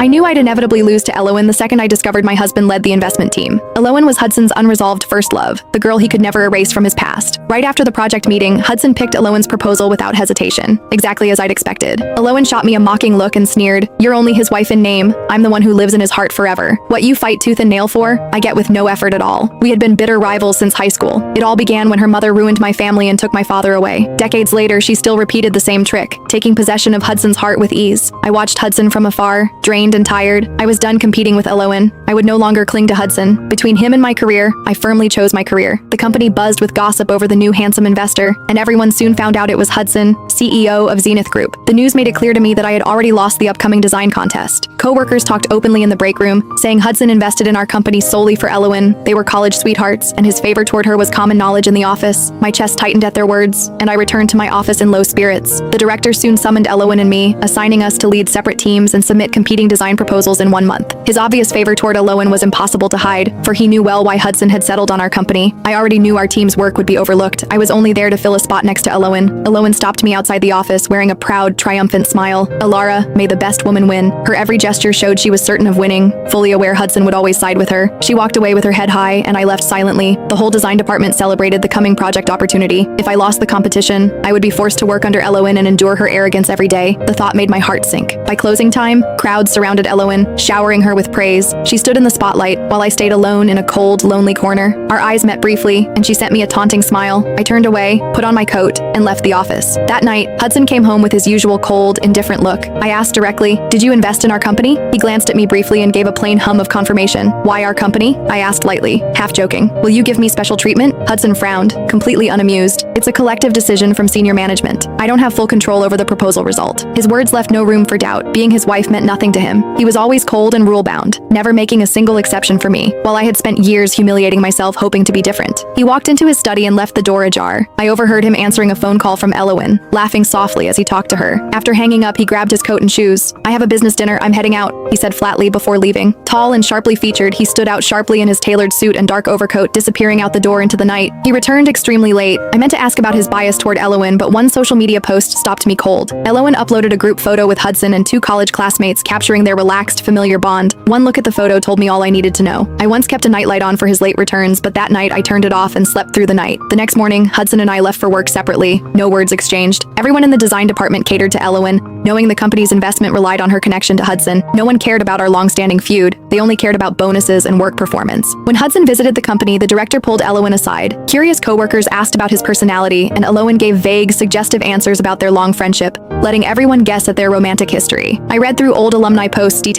I knew I'd inevitably lose to Elowen the second I discovered my husband led the investment team. Elowen was Hudson's unresolved first love, the girl he could never erase from his past. Right after the project meeting, Hudson picked Elowen's proposal without hesitation, exactly as I'd expected. Elowen shot me a mocking look and sneered, "You're only his wife in name. I'm the one who lives in his heart forever. What you fight tooth and nail for, I get with no effort at all." We had been bitter rivals since high school. It all began when her mother ruined my family and took my father away. Decades later, she still repeated the same trick, taking possession of Hudson's heart with ease. I watched Hudson from afar, drained and tired. I was done competing with Elowen. I would no longer cling to Hudson. Between him and my career, I firmly chose my career. The company buzzed with gossip over the new handsome investor, and everyone soon found out it was Hudson, CEO of Zenith Group. The news made it clear to me that I had already lost the upcoming design contest. Co-workers talked openly in the break room, saying Hudson invested in our company solely for Elowen. They were college sweethearts, and his favor toward her was common knowledge in the office. My chest tightened at their words, and I returned to my office in low spirits. The director soon summoned Elowen and me, assigning us to lead separate teams and submit competing design proposals in 1 month. His obvious favor toward Elowen was impossible to hide, for he knew well why Hudson had settled on our company. I already knew our team's work would be overlooked. I was only there to fill a spot next to Elowen. Elowen stopped me outside the office, wearing a proud, triumphant smile. "Alara, may the best woman win." Her every gesture showed she was certain of winning, fully aware Hudson would always side with her. She walked away with her head high, and I left silently. The whole design department celebrated the coming project opportunity. If I lost the competition, I would be forced to work under Elowen and endure her arrogance every day. The thought made my heart sink. By closing time, crowds surrounded Elowen, showering her with praise. She stood in the spotlight, while I stayed alone in a cold, lonely corner. Our eyes met briefly, and she sent me a taunting smile. I turned away, put on my coat, and left the office. That night, Hudson came home with his usual cold, indifferent look. I asked directly, "Did you invest in our company?" He glanced at me briefly and gave a plain hum of confirmation. "Why our company?" I asked lightly, half joking. "Will you give me special treatment?" Hudson frowned, completely unamused. "It's a collective decision from senior management. I don't have full control over the proposal result." His words left no room for doubt. Being his wife meant nothing to him. He was always cold and rule-bound, never making a single exception for me, while I had spent years humiliating myself hoping to be different. He walked into his study and left the door ajar. I overheard him answering a phone call from Elowen, laughing softly as he talked to her. After hanging up, he grabbed his coat and shoes. "I have a business dinner, I'm heading out," he said flatly before leaving. Tall and sharply featured, he stood out sharply in his tailored suit and dark overcoat, disappearing out the door into the night. He returned extremely late. I meant to ask about his bias toward Elowen, but one social media post stopped me cold. Elowen uploaded a group photo with Hudson and 2 college classmates, capturing their relaxed, familiar bond. One look at the photo told me all I needed to know. I once kept a nightlight on for his late returns, but that night I turned it off and slept through the night. The next morning, Hudson and I left for work separately, no words exchanged. Everyone in the design department catered to Elowen, knowing the company's investment relied on her connection to Hudson. No one cared about our long-standing feud. They only cared about bonuses and work performance. When Hudson visited the company, the director pulled Elowen aside. Curious coworkers asked about his personality, and Elowen gave vague, suggestive answers about their long friendship, letting everyone guess at their romantic history. I read through old alumni posts detailing